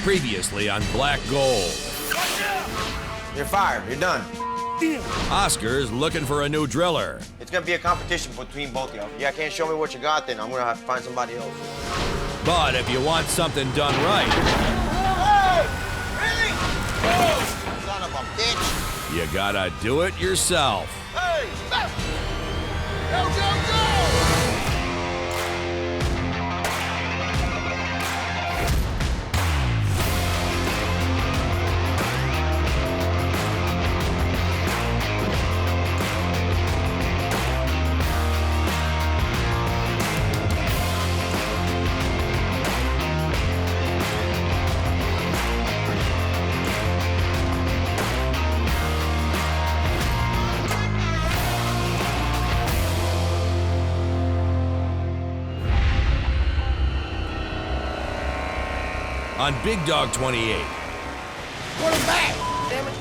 Previously on Black Gold. You're fired. You're done. Oscar's looking for a new driller. It's gonna be a competition between both of y'all. Yeah, can't show me what you got, then I'm gonna have to find somebody else. But if you want something done right, Hey! Really? Oh, son of a bitch! you gotta do it yourself. Hey! Go, go, go! On Big Dog 28. Put him back, damn it.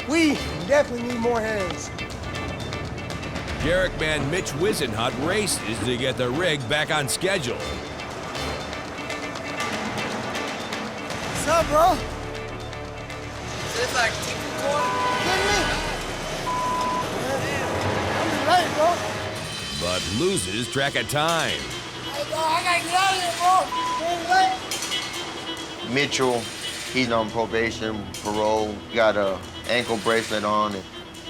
We definitely need more hands. Derek man Mitch Wizenhut races to get the rig back on schedule. What's up, bro? It's like keep recording. Kidding me? I'm late, bro. But loses track of time. Hey, dog, I gotta get out of here, bro. Mitchell, he's on probation, parole. He got a ankle bracelet on, and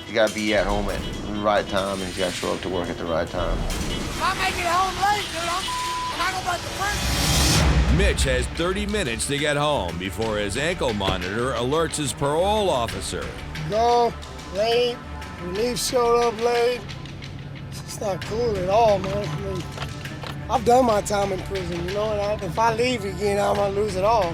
he gotta be at home at the right time, and he's gotta show up to work at the right time. If I make it home late, dude, I'm not gonna back to prison. Mitch has 30 minutes to get home before his ankle monitor alerts his parole officer. Go late, relief showed up late. It's not cool at all, man. I mean, I've done my time in prison, you know, and if I leave again, I'm gonna lose it all.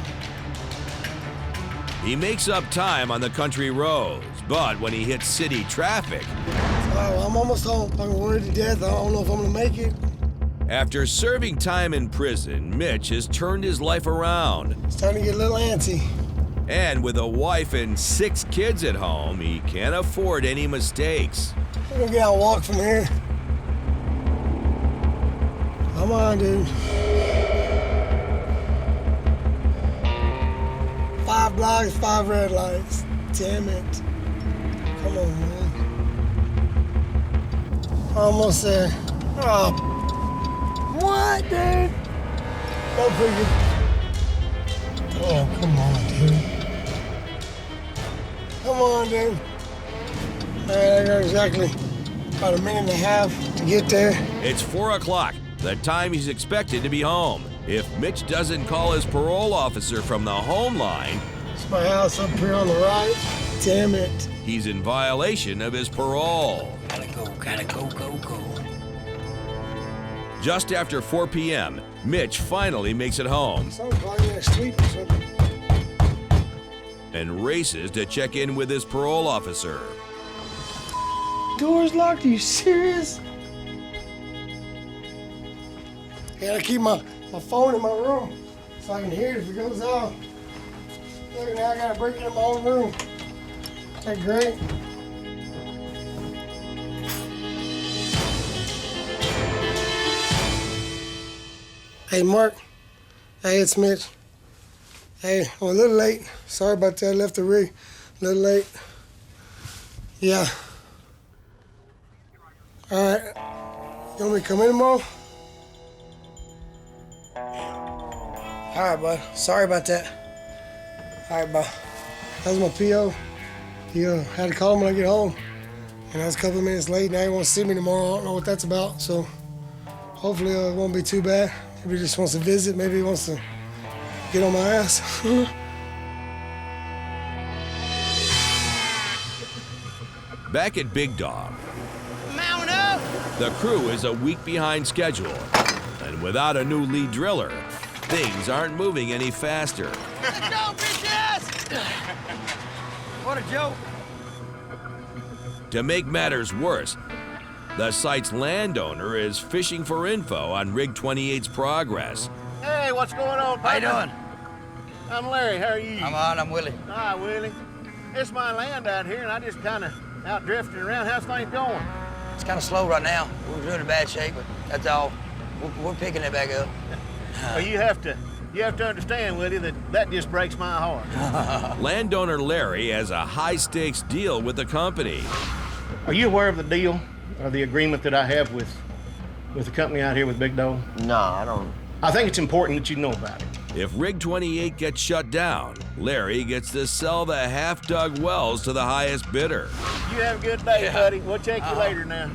He makes up time on the country roads, but when he hits city traffic, I'm almost home. I'm worried to death. I don't know if I'm gonna make it. after serving time in prison, Mitch has turned his life around. It's time to get a little antsy. And with a wife and 6 kids at home, he can't afford any mistakes. We're gonna get out and walk from here. Come on, dude. 5 blocks, 5 red lights. Damn it. Come on, man. Almost there. Oh. What, dude? Go figure. Oh, come on, dude. Come on, dude. All right, I got exactly about a minute and a half to get there. It's 4 o'clock, the time he's expected to be home. If Mitch doesn't call his parole officer from the home line, It's my house up here on the right. Damn it. he's in violation of his parole. Gotta go. Just after 4 p.m., Mitch finally makes it home Someone's probably gonna sleep or something. and races to check in with his parole officer. Door's locked? Are you serious? I gotta keep my phone in my room so I can hear it if it goes off. Look, now I gotta break it in my own room. Is that great? Hey, Mark. Hey, it's Mitch. Hey, I'm a little late. Sorry about that. I left the rig a little late. Yeah. All right. You want me to come in tomorrow? All right, bud. Sorry about that. All right, bud. That was my P.O. He had to call him when I get home. And I was a couple of minutes late. Now he wants to see me tomorrow. I don't know what that's about. So hopefully it won't be too bad. Maybe he just wants to visit. Maybe he wants to get on my ass. Back at Big Dog, Mount up! the crew is a week behind schedule. And without a new lead driller, things aren't moving any faster. Let's go, bitches! What a joke. To make matters worse, the site's landowner is fishing for info on Rig 28's progress. Hey, what's going on, How you partner? doing? I'm Larry. How are you? I'm Willie. Hi, Willie. It's my land out here, and I just kind of out drifting around. How's things going? It's kind of slow right now. We're in bad shape, but that's all. We're picking it back up. Well, you have to understand, Willie, that just breaks my heart. Landowner Larry has a high-stakes deal with the company. Are you aware of the deal or the agreement that I have with the company out here with Big Dog? No, I don't. I think it's important that you know about it. If Rig 28 gets shut down, Larry gets to sell the half-dug wells to the highest bidder. You have a good day, buddy. We'll check you later now.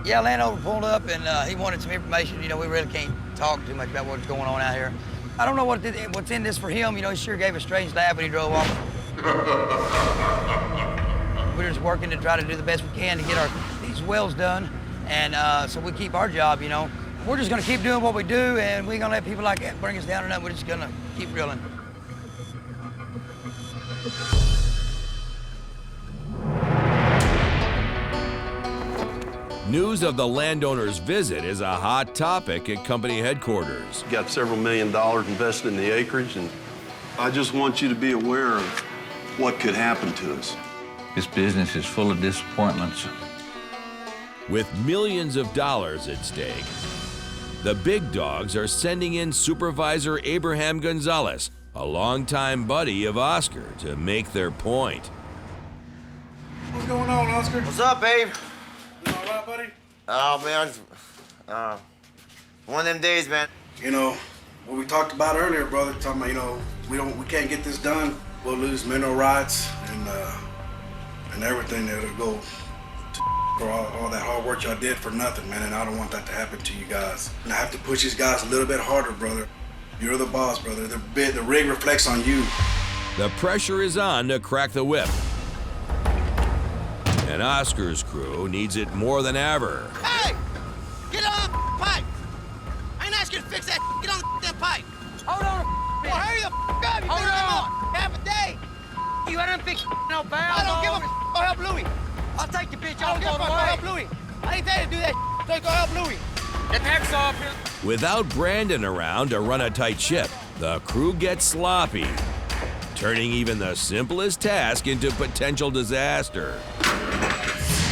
Yeah, Landowner pulled up and he wanted some information. You know, we really can't talk too much about what's going on out here. I don't know what's in this for him. You know, he sure gave a strange laugh when he drove off. We're just working to try to do the best we can to get these wells done. And so we keep our job, you know. We're just gonna keep doing what we do, and we ain't gonna let people like that bring us down or nothing. We're just gonna keep drilling. News of the landowner's visit is a hot topic at company headquarters. Got several $1 million invested in the acreage, and I just want you to be aware of what could happen to us. This business is full of disappointments. With millions of dollars at stake, the big dogs are sending in Supervisor Abraham Gonzalez, a longtime buddy of Oscar, to make their point. What's going on, Oscar? What's up, babe? You all right, buddy? Oh, man, one of them days, man. You know, what we talked about earlier, brother, talking about, you know, we can't get this done. We'll lose mineral rights and everything that'll go for all that hard work y'all did for nothing, man, and I don't want that to happen to you guys. And I have to push these guys a little bit harder, brother. You're the boss, brother. The rig reflects on you. The pressure is on to crack the whip. And Oscar's crew needs it more than ever. Hey! Get on the pipe! I ain't asking you to fix that. Get on the damn pipe! Hold on. Well, hurry the up! You've been on half a day! You ain't fix no valves. I don't give a go help Louie! I'll take the bitch I don't give a go help Louie! I ain't there to do that so go help Louie! Get the hacksaw up here. Without Brandon around to run a tight ship, the crew gets sloppy, turning even the simplest task into potential disaster.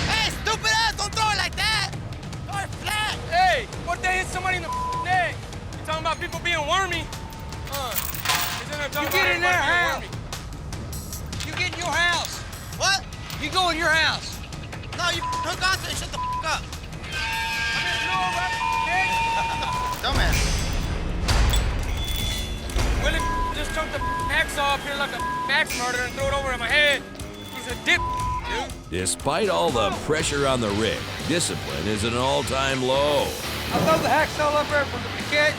Hey, stupid ass! Don't throw it like that! Throw it flat! Hey, what they hit somebody in the neck? You talking about people being wormy? You get in their house. You get in your house. What? You go in your house. No, you hook on to it and shut the up. I'm in the middle of that, Dumbass. Willie just chunked the hacksaw up here like a axe murderer and threw it over at my head. He's a dip, dude. Despite all the pressure on the rig, discipline is an all-time low. I throw the hacksaw up there for the catch,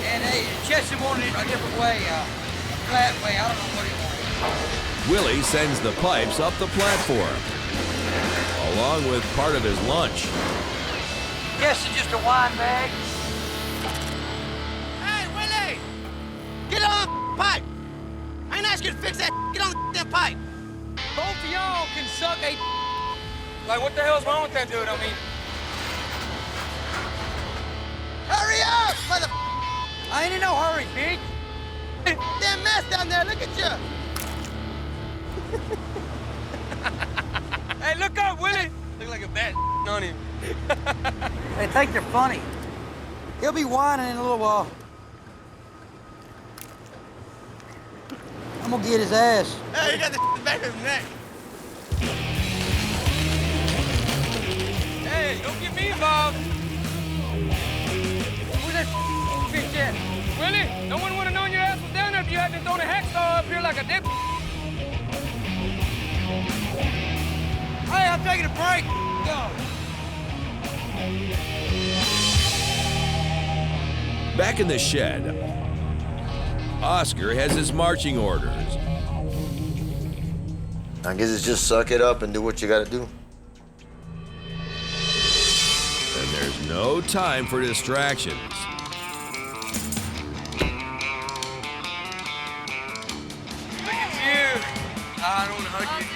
and Chester wanted it a different way, a flat way. I don't know what he wanted. Willie sends the pipes up the platform, along with part of his lunch. Yes, it's just a wine bag. Hey, Willie! Get on the pipe! I ain't asking you to fix that. Get on the damn pipe! Both of y'all can suck a like, what the hell's wrong with that dude? I mean, Hurry up, mother... I ain't in no hurry, bitch. Damn mess down there, look at you! hey, look up, Willie. Look like a bat on him. They think you're funny. He'll be whining in a little while. I'm gonna get his ass. Hey, you got the back of his neck. Hey, don't get me involved. Who's that bitch at? Willie, no one would have known your ass was down there if you hadn't thrown a hacksaw up here like a dip. Hey, I'm taking a break. Go. Back in the shed, Oscar has his marching orders. I guess it's just suck it up and do what you gotta do. And there's no time for distractions. Look at you. I don't want to hug you.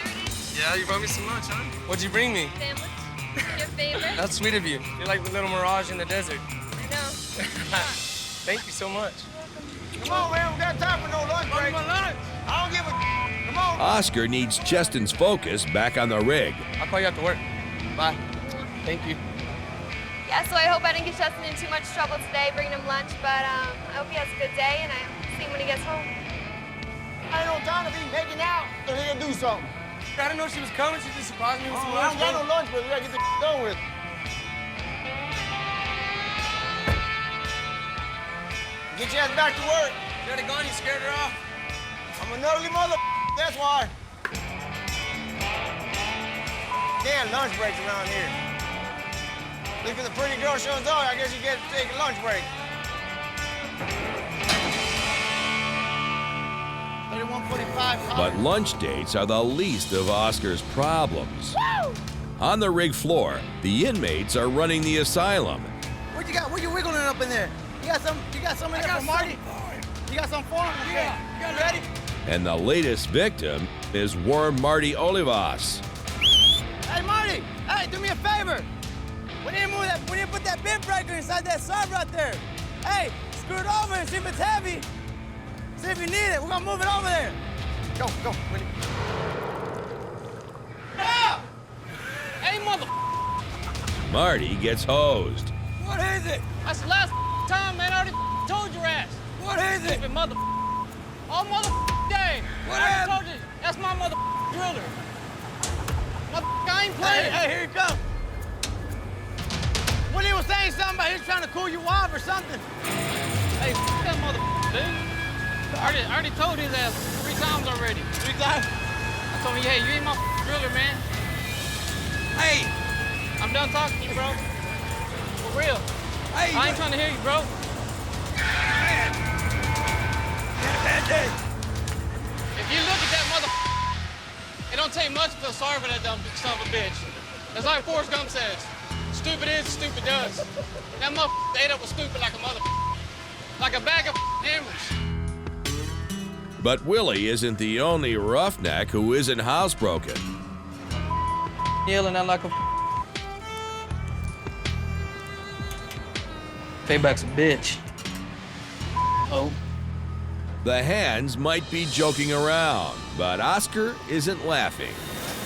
Yeah, you brought me some lunch, huh? What'd you bring me? Sandwich. Your favorite? That's sweet of you. You're like the little mirage in the desert. I know. Thank you so much. Come on, man, we got time for no lunch break. My lunch. I don't give a... Come on. Oscar needs Cheston's focus back on the rig. I'll call you after work. Bye. Thank you. Yeah, so I hope I didn't get Justin in too much trouble today bringing him lunch, but I hope he has a good day, and I'll see him when he gets home. I ain't no time to be making out, so he'll do something. I didn't know she was coming. She just surprised me with some I lunch. don't got no lunch, but we gotta get the done with. Get your ass back to work. You had a gun, you scared her off? I'm an ugly mother, that's why. Damn lunch breaks around here. Look at the pretty girl shows up, I guess you get to take a lunch break. 31:45. But lunch dates are the least of Oscar's problems. Woo! On the rig floor, the inmates are running the asylum. What you got? What you wiggling up in there? You got some in there for Marty? You got some for him? Yeah. You ready? And the latest victim is Worm Marty Olivas. Hey, Marty! Hey, do me a favor. We need to put that bit breaker inside that sub right there. Hey, screw it over and see if it's heavy. See if you need it. We're gonna move it over there. Go, Willie. Ah! Hey, mother. Marty gets hosed. What is it? That's the last time, man. I already told your ass. What is it? Stupid mother. All mother day. What I told you. That's my mother driller. Mother, I ain't playing. Hey, here he comes. Willie was saying something about he was trying to cool you off or something. Hey, that mother, dude. I already told his ass 3 times already. 3 times? I told him, hey, you ain't my driller, man. Hey, I'm done talking to you, bro. For real. Hey, I ain't trying to hear you, bro. Man. Had a bad day. If you look at that mother, it don't take much to feel sorry for that dumb son of a bitch. It's like Forrest Gump says, stupid is, stupid does. That mother ate up was stupid like a mother, like a bag of hammers. But Willie isn't the only roughneck who isn't housebroken. Yelling out like a payback's a bitch. Oh. The hands might be joking around, but Oscar isn't laughing.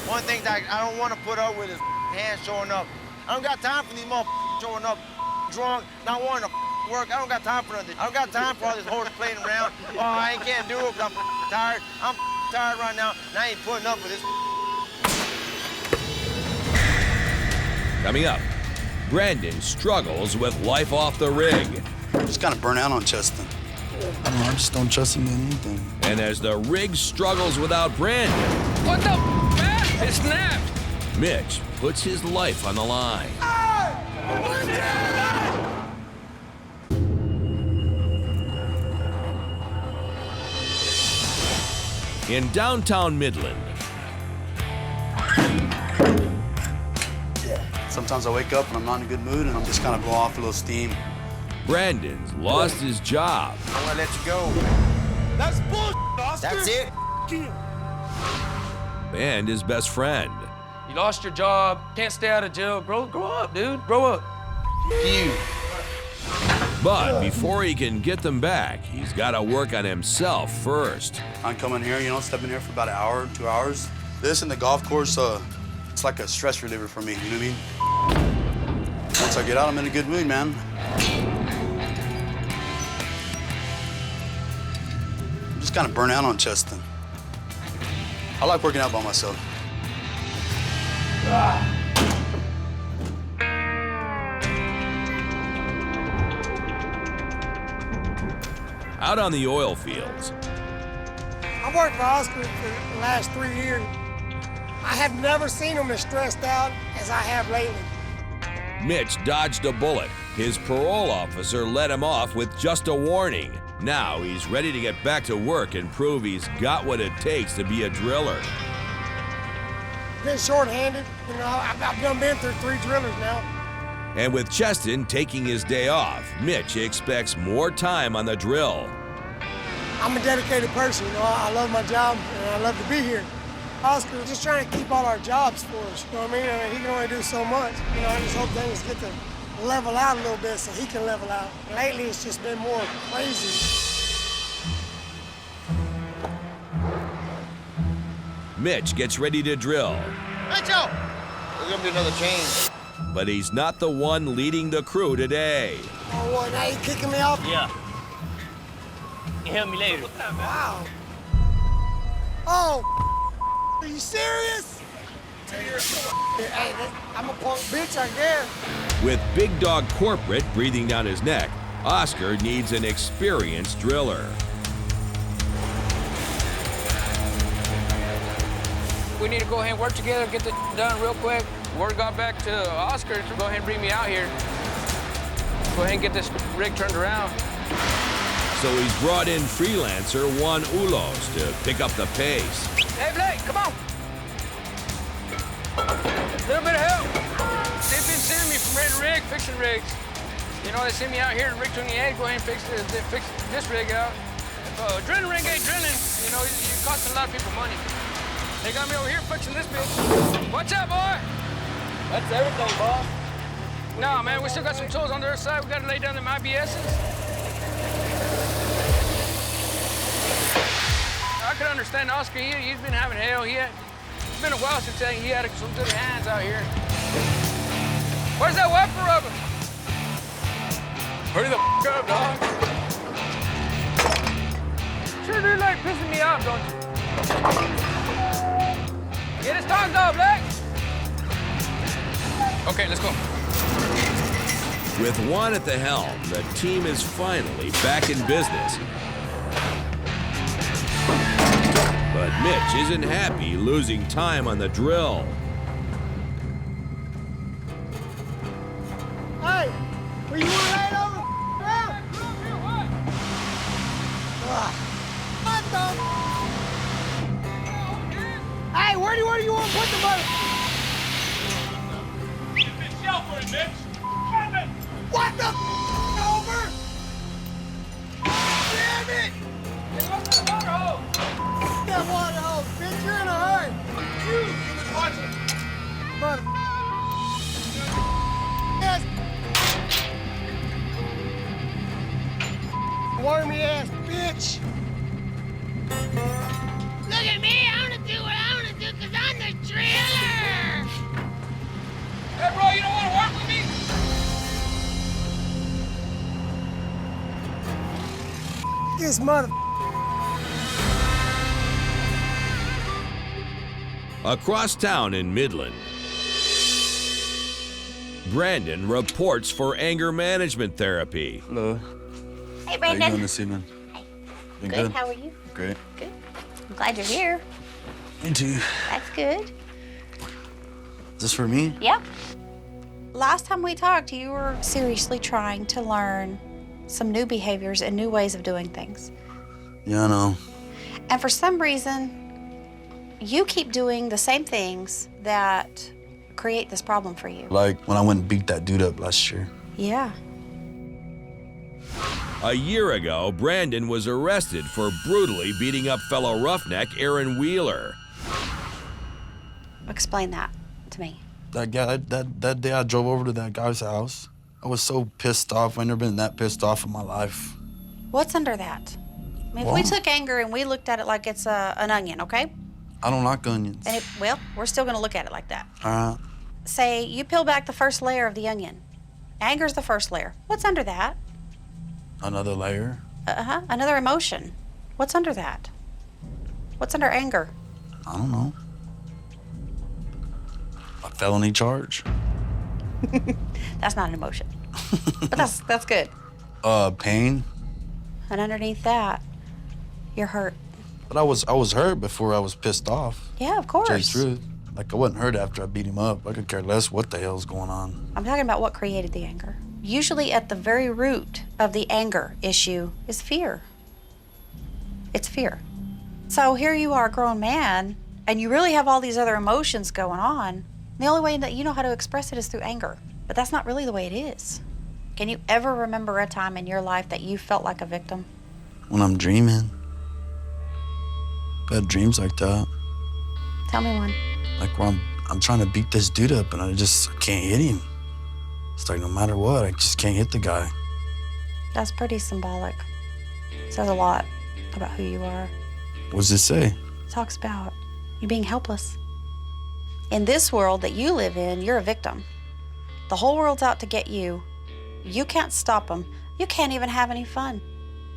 One thing that I don't want to put up with is hands showing up. I don't got time for these motherfuckers showing up drunk, not wanting to work. I don't got time for nothing. I don't got time for all this horse playing around. Oh, I can't do it because I'm tired. I'm tired right now, and I ain't putting up with this. Coming up, Brandon struggles with life off the rig. I'm just kind of burnt out on Justin. I don't know, I just don't trust him in anything. And as the rig struggles without Brandon, What the man? It snapped. Mitch puts his life on the line. In downtown Midland, Sometimes I wake up and I'm not in a good mood and I'm just kind of blow off a little steam. Brandon's lost his job. I'm gonna let you go. That's bullshit, Oscar. That's it. And his best friend. You lost your job. Can't stay out of jail. Grow up, dude. Grow up. You. But before he can get them back, he's got to work on himself first. I come in here, step in here for about an hour, 2 hours. This and the golf course, it's like a stress reliever for me, you know what I mean? Once I get out, I'm in a good mood, man. I'm just kind of burnt out on Justin. I like working out by myself. Out on the oil fields, I've worked for Oscar for the last 3 years. I have never seen him as stressed out as I have lately. Mitch dodged a bullet. His parole officer let him off with just a warning. Now he's ready to get back to work and prove he's got what it takes to be a driller. Been short-handed, I've been through 3 drillers now. And with Cheston taking his day off, Mitch expects more time on the drill. I'm a dedicated person, I love my job and I love to be here. Oscar was just trying to keep all our jobs for us, you know what I mean? He can only do so much. I just hope things get to level out a little bit so he can level out. Lately, it's just been more crazy. Mitch gets ready to drill. Mitchell! We're gonna do another change. but he's not the one leading the crew today. Oh, what, now you kicking me off? Yeah. You help me later. Wow. Oh, are you serious? Hey, I'm a punk bitch, I guess. With Big Dog Corporate breathing down his neck, Oscar needs an experienced driller. We need to go ahead and work together, get this done real quick. Word got back to Oscar to go ahead and bring me out here. Go ahead and get this rig turned around. So he's brought in freelancer Juan Ulos to pick up the pace. Hey, Blake, come on. A little bit of help. They've been sending me from rig to rig, fixing rigs. You know, they send me out here to rig 28, go ahead and fix this rig out. If a drilling rig ain't drilling, you know, you're costing a lot of people money. They got me over here fixing this bitch. Watch out, boy. That's everything, boss. Nah, man, we still got some tools on the other side. We got to lay down them IBSs. I could understand Oscar. He's been having hell. It's been a while since he had some good hands out here. Where's that wiper rubber? Hurry the up, dog. Sure do like pissing me off, don't you? Get his tongue off, Blake. Okay, let's go. With Juan at the helm, the team is finally back in business. But Mitch isn't happy losing time on the drill. Hey, were you right over? What the? Hey, where do you want to put the motor? What the over? Damn it! That water hose, bitch, you're in a hurry. Watch it. Brother. Yes. Wormy ass bitch. Look at me, I wanna do what I wanna do because I'm the driller. Hey, bro, you don't want to work with me? This mother. Across town in Midland, Brandon reports for anger management therapy. Hello. Hey, Brandon. How you doing this evening? Been Good, how are you? Great. Good. I'm glad you're here. Me too. That's good. Is this for me? Yep. Last time we talked, you were seriously trying to learn some new behaviors and new ways of doing things. Yeah, I know. And for some reason, you keep doing the same things that create this problem for you. Like when I went and beat that dude up last year. Yeah. A year ago, Brandon was arrested for brutally beating up fellow roughneck Aaron Wheeler. Explain that to me. That guy, that day I drove over to that guy's house. I was so pissed off. I've never been that pissed off in my life. What's under that? I mean, if we took anger and we looked at it like it's an onion, okay? I don't like onions. And well, we're still gonna look at it like that. All right. Say you peel back the first layer of the onion. Anger's the first layer. What's under that? Another layer. Another emotion. What's under that? What's under anger? I don't know. A felony charge. That's not an emotion. But that's good. Pain. And underneath that, you're hurt. But I was hurt before I was pissed off. Yeah, of course. To tell you the truth. Like I wasn't hurt after I beat him up. I could care less what the hell's going on. I'm talking about what created the anger. Usually at the very root of the anger issue is fear. It's fear. So here you are, a grown man, and you really have all these other emotions going on. The only way that you know how to express it is through anger. But that's not really the way it is. Can you ever remember a time in your life that you felt like a victim? When I'm dreaming. Bad dreams like that. Tell me one. Like when I'm trying to beat this dude up and I can't hit him. It's like no matter what, I just can't hit the guy. That's pretty symbolic. Says a lot about who you are. What does it say? It talks about you being helpless. In this world that you live in, you're a victim. The whole world's out to get you. You can't stop them. You can't even have any fun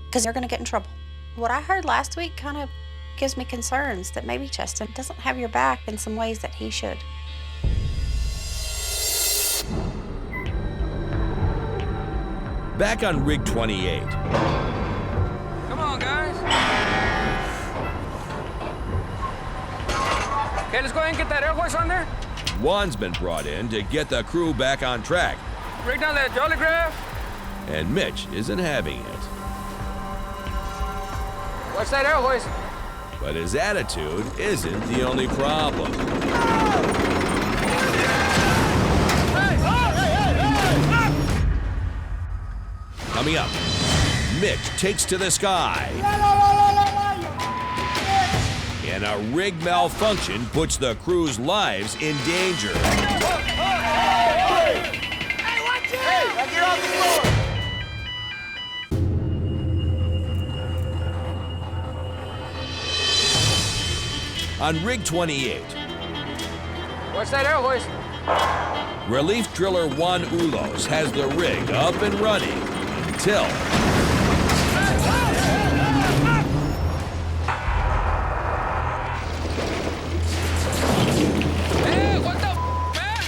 because you're going to get in trouble. What I heard last week kind of gives me concerns that maybe Cheston doesn't have your back in some ways that he should. Back on Rig 28. Come on, guys. Okay, let's go ahead and get that air hoist on there. Juan's been brought in to get the crew back on track. Break down that jolly graph. And Mitch isn't having it. What's that air hoist? But his attitude isn't the only problem. Coming up, Mitch takes to the sky. And a rig malfunction puts the crew's lives in danger. Get off the floor! On Rig 28, What's that air hoist? relief driller Juan Ulos has the rig up and running until Hey, what the man?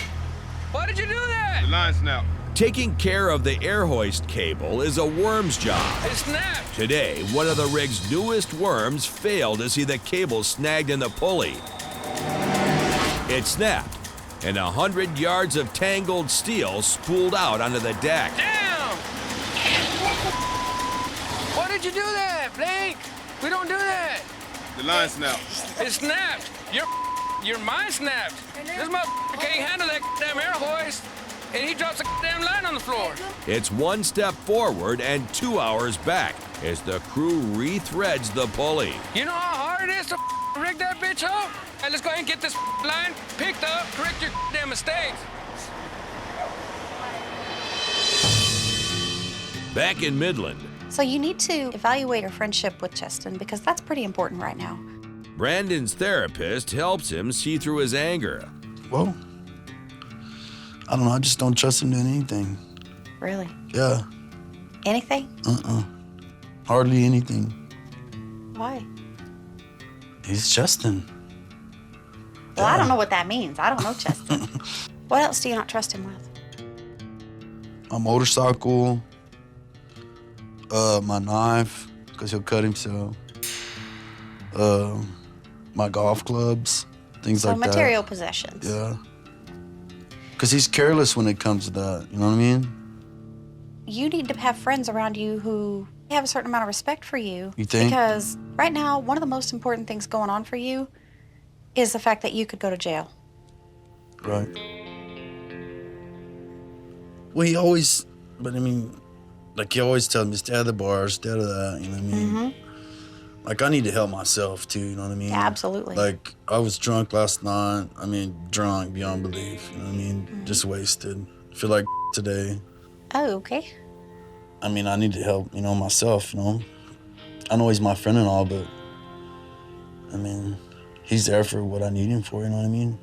Why did you do that? The line snapped. taking care of the air hoist cable is a worm's job. It snapped. Today, one of the rig's newest worms failed to see the cable snagged in the pulley. It snapped, and 100 yards of tangled steel spooled out onto the deck. Damn! Why did you do that, Blake? We don't do that. The line snapped. It snapped. Your mind snapped. This motherfucker can't handle that damn air hoist, and he drops a damn line on the floor. It's one step forward and 2 hours back as the crew rethreads the pulley. You know how hard it is to rig that bitch up? Hey, let's go ahead and get this line picked up, correct your damn mistakes. Back in Midland, So you need to evaluate your friendship with Cheston because that's pretty important right now. Brandon's therapist helps him see through his anger. Well, I don't know. I just don't trust him doing anything. Really? Yeah. Anything? Hardly anything. Why? He's Cheston. Well, I don't know what that means. I don't know Cheston. What else do you not trust him with? My motorcycle, my knife, because he'll cut himself, my golf clubs, things like that. So material possessions. Yeah. Because he's careless when it comes to that, you know what I mean? You need to have friends around you who have a certain amount of respect for you. You think? Because right now, one of the most important things going on for you is the fact that you could go to jail. Right. Well, he always, but I mean, like he always tells me, stay out of the bar, stay out of that, you know what I mean? Mm-hmm. Like, I need to help myself, too, you know what I mean? Yeah, absolutely. Like, I was drunk last night. I mean, drunk beyond belief, you know what I mean? Just wasted. Feel like today. Oh, okay. I mean, I need to help, you know, myself, you know? I know he's my friend and all, but, I mean, he's there for what I need him for, you know what I mean?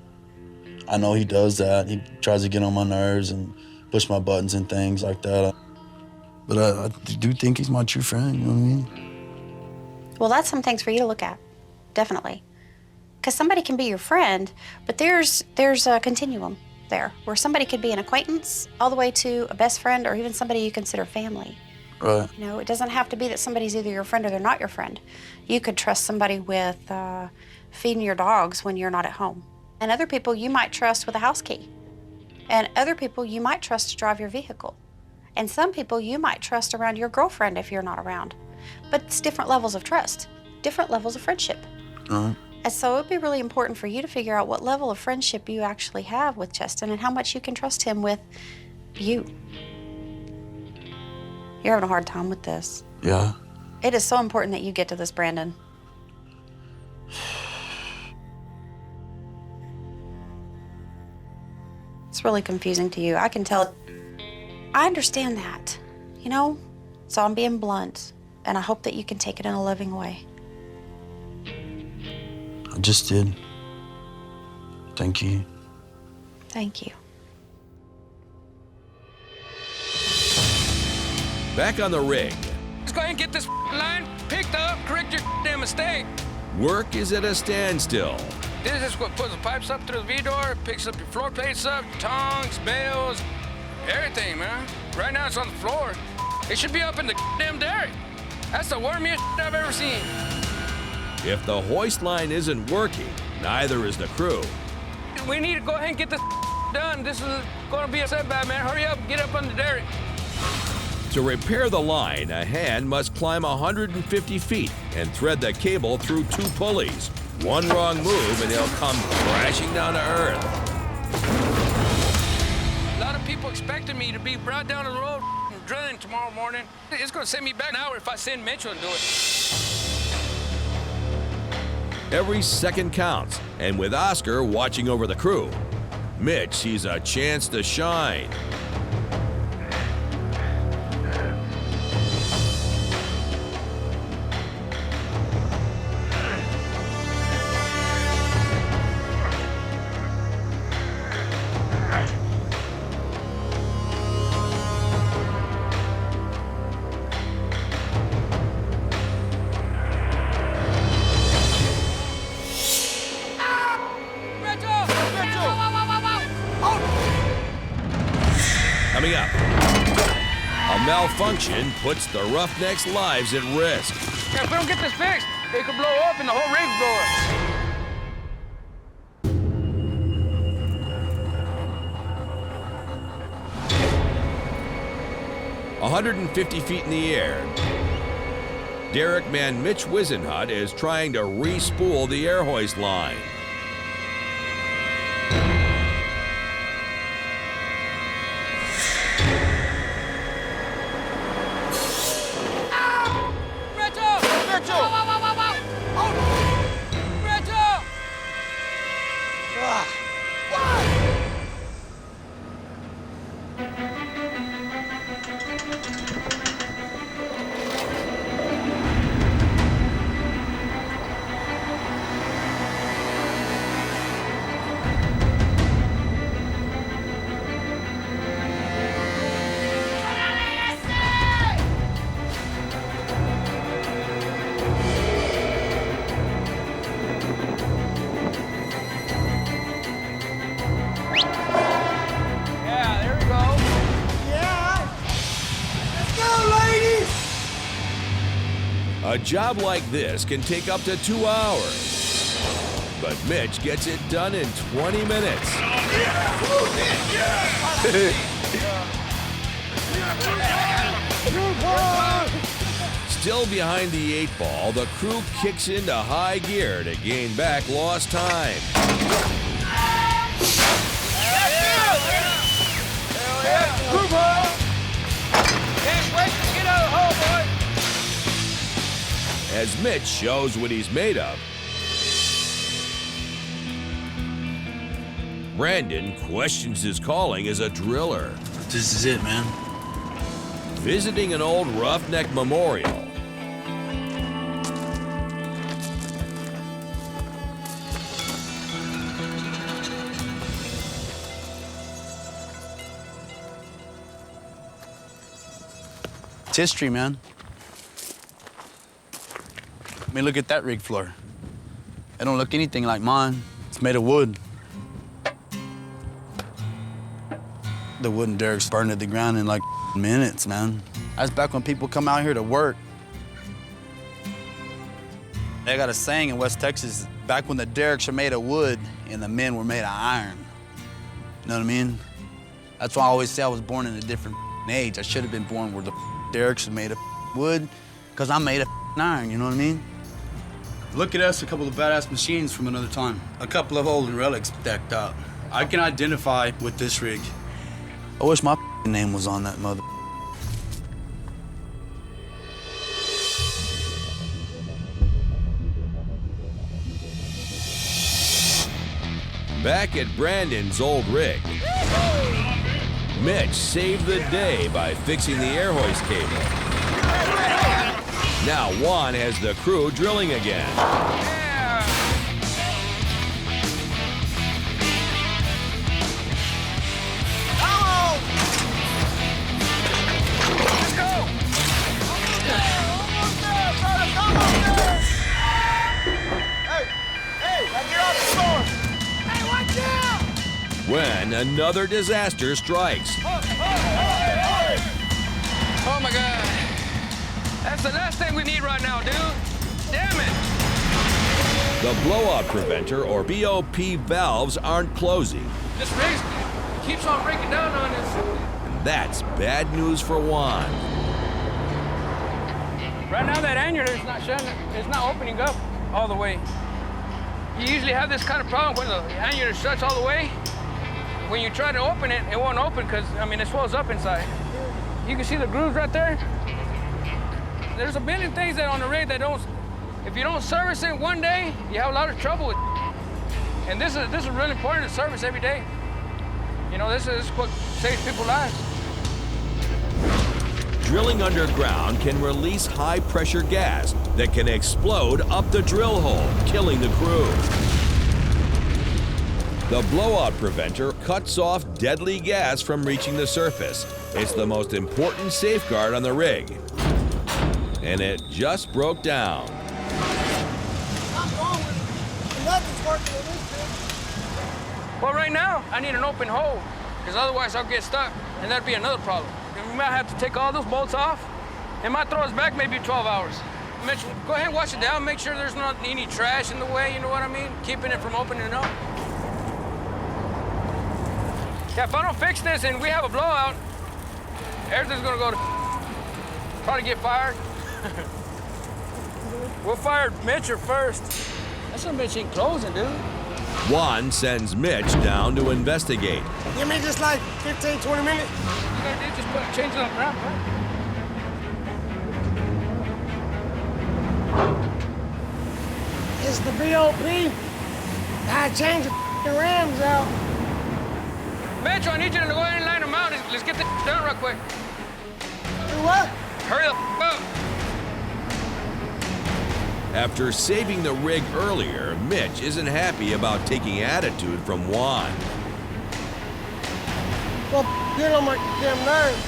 I know he does that. He tries to get on my nerves and push my buttons and things like that. But I do think he's my true friend, you know what I mean? Well, that's some things for you to look at, definitely. Because somebody can be your friend, but there's a continuum there where somebody could be an acquaintance all the way to a best friend or even somebody you consider family. Right. You know, it doesn't have to be that somebody's either your friend or they're not your friend. You could trust somebody with feeding your dogs when you're not at home. And other people you might trust with a house key. And other people you might trust to drive your vehicle. And some people you might trust around your girlfriend if you're not around. But it's different levels of trust, different levels of friendship. Uh-huh. And so it'd be really important for you to figure out what level of friendship you actually have with Cheston and how much you can trust him with you. You're having a hard time with this. Yeah. It is so important that you get to this, Brandon. It's really confusing to you. I can tell. I understand that, you know? So I'm being blunt, and I hope that you can take it in a loving way. I just did. Thank you. Thank you. Back on the rig, Let's go ahead and get this line picked up, correct your damn mistake. work is at a standstill. This is what puts the pipes up through the V-door, picks up your floor plates up, tongs, bales, everything, man. Right now it's on the floor. It should be up in the damn derrick. That's the wormiest I've ever seen. If the hoist line isn't working, neither is the crew. We need to go ahead and get this done. This is going to be a setback, man. Hurry up, get up on the derrick. To repair the line, a hand must climb 150 feet and thread the cable through 2 pulleys. One wrong move and he'll come crashing down to earth. A lot of people expected me to be brought down the road drilling tomorrow morning. It's going to send me back an hour if I send Mitch to do it. Every second counts, and with Oscar watching over the crew, Mitch sees a chance to shine. Coming up, a malfunction puts the Roughnecks' lives at risk. Yeah, if we don't get this fixed, it could blow up and the whole rig blow up. 150 feet in the air, derrick man Mitch Wisenhut is trying to re-spool the air hoist line. A job like this can take up to 2 hours, but Mitch gets it done in 20 minutes. Still behind the 8 ball, the crew kicks into high gear to gain back lost time. Can't wait to get out of the hole, boy. As Mitch shows what he's made of, Brandon questions his calling as a driller. This is it, man. Visiting an old roughneck memorial, It's history, man. I mean, look at that rig floor. It don't look anything like mine. It's made of wood. The wooden derricks burned to the ground in like minutes, man. That's back when people come out here to work. They got a saying in West Texas, back when the derricks are made of wood and the men were made of iron. You know what I mean? That's why I always say I was born in a different age. I should have been born where the derricks are made of wood, because I'm made of iron, you know what I mean? Look at us, a couple of badass machines from another time. A couple of old relics decked out. I can identify with this rig. I wish my name was on that mother. back at Brandon's old rig, Mitch saved the day by fixing the air hoist cable. Now Juan has the crew drilling again. Let's go! another disaster strikes. Oh my God. That's the last thing we need right now, dude. Damn it. The blowout preventer, or BOP valves, aren't closing. This rig keeps on breaking down on us. And that's bad news for Juan. Right now that annular is not shutting, it's not opening up all the way. You usually have this kind of problem when the annular shuts all the way. When you try to open it, it won't open because, I mean, it swells up inside. You can see the grooves right there. There's a million things that on the rig that don't, if you don't service it one day, you have a lot of trouble with it. And this is really important to service every day. You know, this is what saves people's lives. Drilling underground can release high-pressure gas that can explode up the drill hole, killing the crew. The blowout preventer cuts off deadly gas from reaching the surface. It's the most important safeguard on the rig. And it just broke down. Nothing's working with this thing. Well, right now, I need an open hole, because otherwise I'll get stuck, and that'd be another problem. And we might have to take all those bolts off. It might throw us back maybe 12 hours. Mitch, go ahead and wash it down, make sure there's not any trash in the way, you know what I mean? Keeping it from opening up. Yeah, if I don't fix this and we have a blowout, everything's gonna go to probably get fired. We'll fire Mitch first. That's some Mitch ain't closing, dude. Juan sends Mitch down to investigate. Give me just like 15, 20 minutes. You gotta do just change it on the ground, right? It's the BOP. I changed the rams out. Mitch, I need you to go ahead and line them out. Let's get this done real quick. Do what? Hurry the up. After saving the rig earlier, Mitch isn't happy about taking attitude from Juan. Well, get on my damn nerves.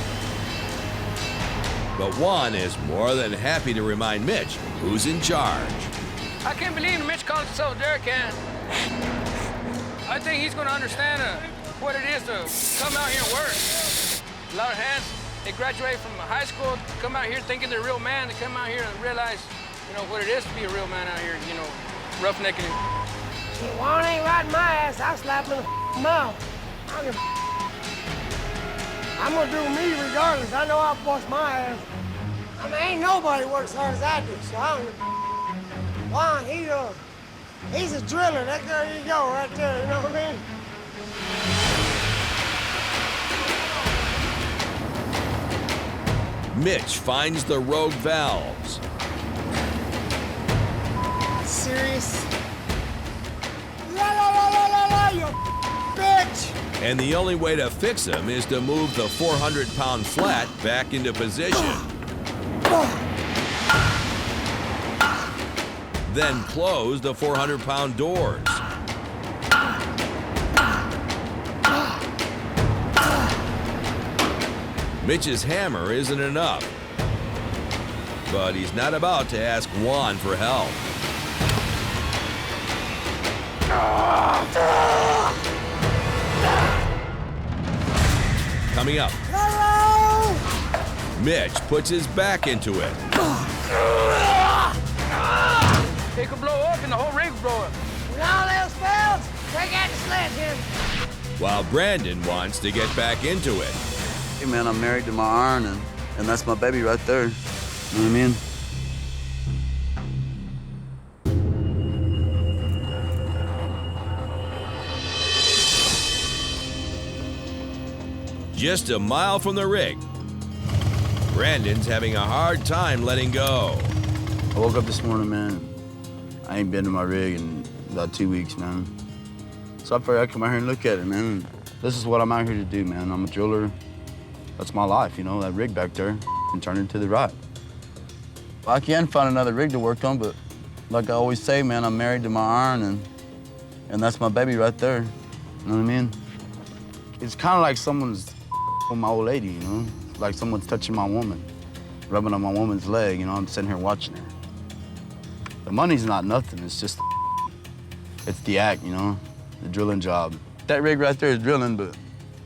But Juan is more than happy to remind Mitch who's in charge. I can't believe Mitch calls himself a jerk can. I think he's gonna understand what it is to come out here and work. A lot of hands, they graduate from high school, come out here thinking they're real man, they come out here and realize, you know, what it is to be a real man out here, you know, roughnecking. See, Juan ain't riding my ass, I'll slap him in the mouth. I'm gonna do me regardless. I know I'll bust my ass. I mean, ain't nobody works as hard as I do, so I don't. Juan, he's a driller. There you go, right there, you know what I mean? Mitch finds the rogue valves. Serious? La la la la la la, you bitch! And the only way to fix them is to move the 400-pound flat back into position. Then close the 400-pound doors. Mitch's hammer isn't enough, but he's not about to ask Juan for help. Coming up, hello! Mitch puts his back into it. It could blow up and the whole rig blow up. When all else fails, take out the sledgehammer. While Brandon wants to get back into it. Hey man, I'm married to my iron, and that's my baby right there. You know what I mean? Just a mile from the rig, Brandon's having a hard time letting go. I woke up this morning, man. I ain't been to my rig in about 2 weeks, man. So I figured I'd come out here and look at it, man. This is what I'm out here to do, man. I'm a driller. That's my life, you know, that rig back there, and turn it to the right. I can find another rig to work on, but like I always say, man, I'm married to my iron, and that's my baby right there. You know what I mean? It's kind of like someone's on my old lady, you know? Like someone's touching my woman, rubbing on my woman's leg, you know? I'm sitting here watching her. The money's not nothing, it's just, it's the act, you know? The drilling job. That rig right there is drilling, but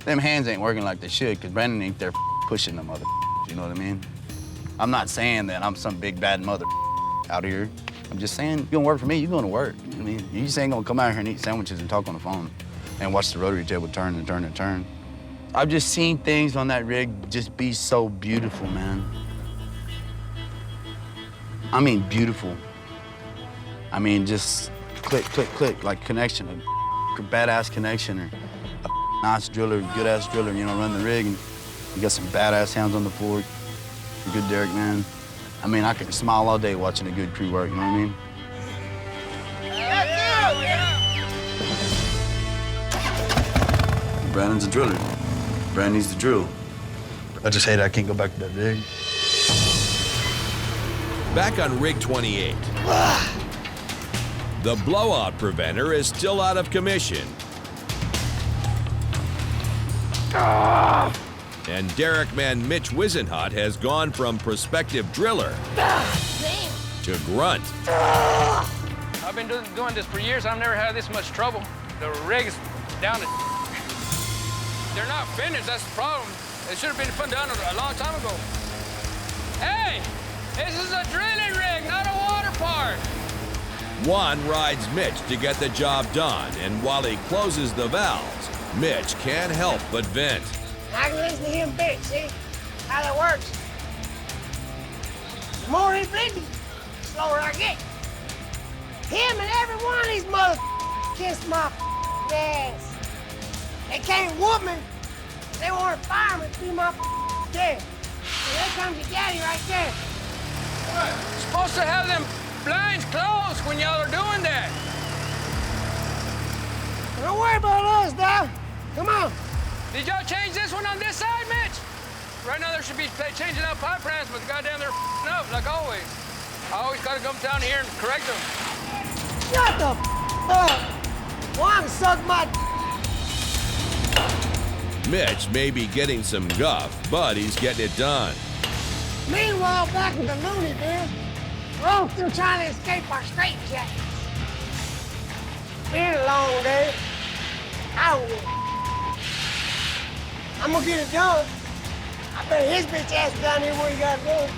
them hands ain't working like they should, because Brandon ain't there pushing them other, you know what I mean? I'm not saying that I'm some big bad mother out here. I'm just saying, you gonna work for me, you gonna work. I mean, you just ain't gonna come out here and eat sandwiches and talk on the phone and watch the rotary table turn and turn and turn. I've just seen things on that rig just be so beautiful, man. I mean, beautiful. I mean, just click, click, click, like connection, a badass connection, or a nice driller, good-ass driller, you know, run the rig, and you got some badass hands on the floor, a good derrick, man. I mean, I could smile all day watching a good crew work, you know what I mean? Brandon's a driller. Brandon needs to drill. I just hate I can't go back to that rig. Back on rig 28. The blowout preventer is still out of commission. And derrick man Mitch Wisenhut has gone from prospective driller to grunt. I've been doing this for years. I've never had this much trouble. The rig is down to... They're not finished, that's the problem. It should have been put down a long time ago. Hey, this is a drilling rig, not a water park. Juan rides Mitch to get the job done, and while he closes the valves, Mitch can't help but vent. I can listen to him bitch, see how that works. The more he bleeds, the slower I get. Him and every one of these motherfuckers kiss my ass. They can't whoop me. They want to fire me through my dead. So there comes your daddy right there. What? You're supposed to have them blinds closed when y'all are doing that. Don't worry about us, Dad. Come on. Did y'all change this one on this side, Mitch? Right now there should be changing out pipe brands, but goddamn they're up like always. I always gotta come down here and correct them. Shut the up. One suck my Mitch may be getting some guff, but he's getting it done. Meanwhile, back in the loony bin, we're all still trying to escape our straitjackets. Been a long day. I will. I'm gonna get it done. I bet his bitch ass down here where you gotta go.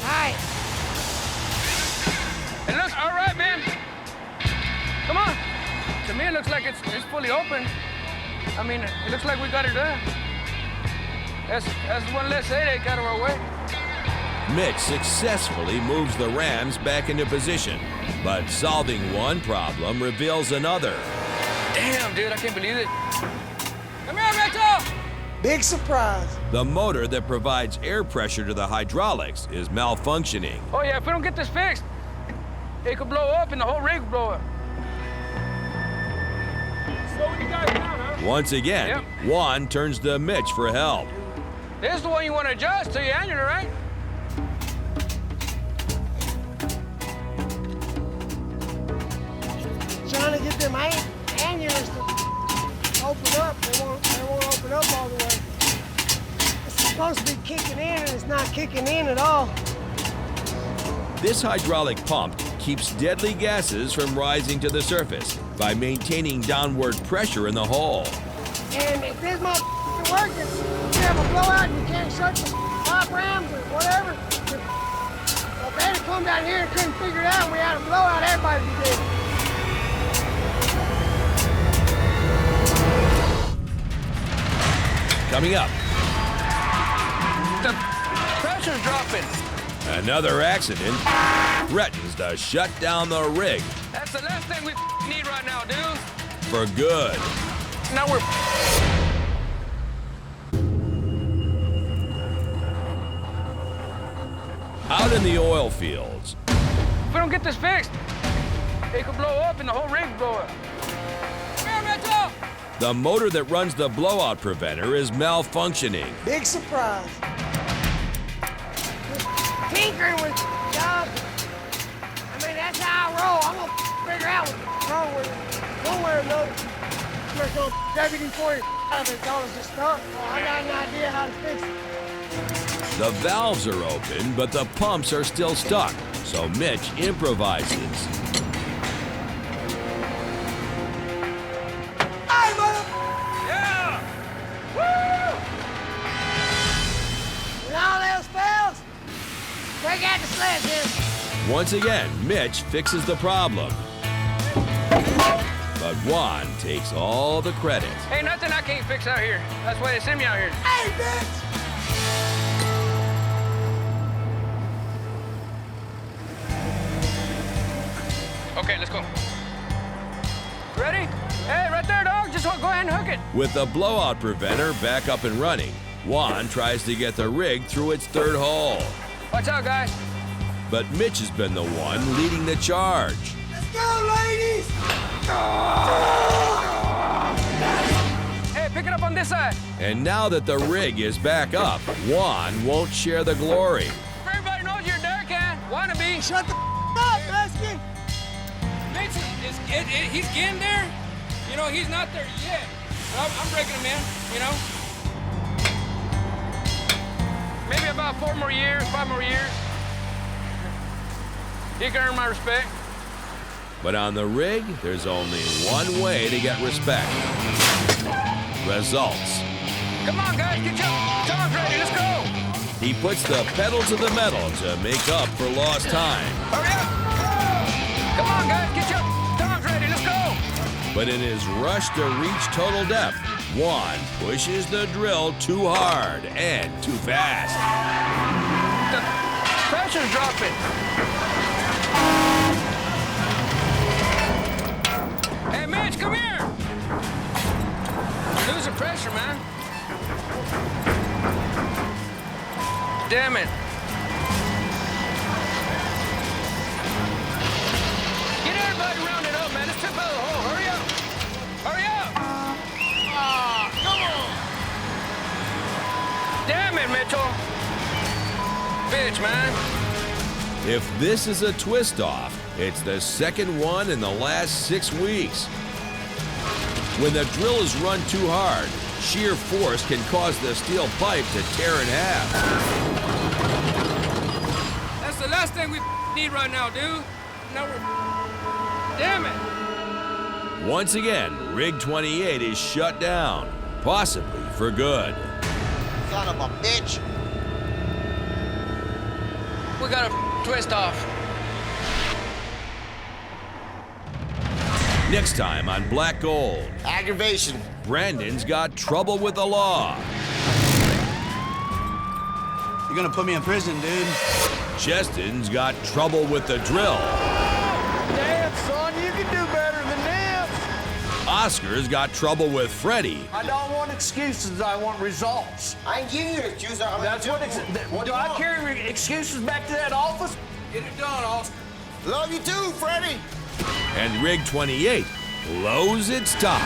Alright. It looks all right, man. Come on. To me, it looks like it's fully open. I mean, it looks like we got it done. That's one less headache out of our way. Mitch successfully moves the rams back into position, but solving one problem reveals another. Damn, dude, I can't believe it. Come here, Mitchell! Big surprise. The motor that provides air pressure to the hydraulics is malfunctioning. Oh, yeah, if we don't get this fixed, it could blow up and the whole rig would blow up. Slowing you guys down, huh? Once again, Juan turns to Mitch for help. This is the one you want to adjust to your annular, right? Trying to get them annulars to open up. They won't open up all the way. It's supposed to be kicking in, and it's not kicking in at all. This hydraulic pump keeps deadly gases from rising to the surface by maintaining downward pressure in the hole. And if this motherfucker working, you have a blowout and you can't shut the pipe rams or whatever. If they had come down here and couldn't figure it out and we had a blowout, everybody would be dead. Coming up, the pressure's dropping. Another accident threatens to shut down the rig. That's the last thing we need right now, dude. For good. Now we're... Out in the oil fields. If we don't get this fixed, it could blow up and the whole rig could blow up. Come here, Mitchell! The motor that runs the blowout preventer is malfunctioning. Big surprise. Tinkering with jobs. I mean, that's how I roll. I'm gonna figure out what's wrong with it. One way or another. There's no WD-40 out of it. It's all just stuck. Well, I got an idea how to fix it. The valves are open, but the pumps are still stuck. So Mitch improvises. Once again, Mitch fixes the problem. But Juan takes all the credit. Ain't nothing I can't fix out here. That's why they send me out here. Hey, bitch! Okay, let's go. Ready? Hey, right there, dog. Just go ahead and hook it. With the blowout preventer back up and running, Juan tries to get the rig through its third hole. Watch out, guys. But Mitch has been the one leading the charge. Let's go, ladies! Hey, pick it up on this side. And now that the rig is back up, Juan won't share the glory. Everybody knows you're a dare can. Wannabe. Shut the up, Baskin! Mitch, he's getting there. You know, he's not there yet. I'm breaking him in, you know. Maybe about 4 more years, 5 more years. He can earn my respect. But on the rig, there's only one way to get respect. Results. Come on, guys, get your tongs ready, let's go. He puts the pedal to the metal to make up for lost time. Hurry up. Come on, guys, get your tongs ready, let's go. But in his rush to reach total depth, Juan pushes the drill too hard and too fast. The pressure's dropping. Hey, Mitch, come here. You're losing pressure, man. Damn it. Get everybody rounded up, man. Let's tip out of the hole. Hurry up. Hurry up. Come on. Damn it, Mitchell. Bitch, man. If this is a twist-off, it's the second one in the last 6 weeks. When the drill is run too hard, sheer force can cause the steel pipe to tear in half. That's the last thing we need right now, dude. No, damn it. Once again, Rig 28 is shut down, possibly for good. Son of a bitch. We got a twist off. Next time on Black Gold. Aggravation. Brandon's got trouble with the law. You're gonna put me in prison, dude. Cheston's got trouble with the drill. Damn, son, you can do better than this. Oscar's got trouble with Freddie. I don't want excuses, I want results. I ain't giving you an excuse. That's what do I carry excuses back to that office? Get it done, Oscar. Love you too, Freddie. And Rig 28 blows its top.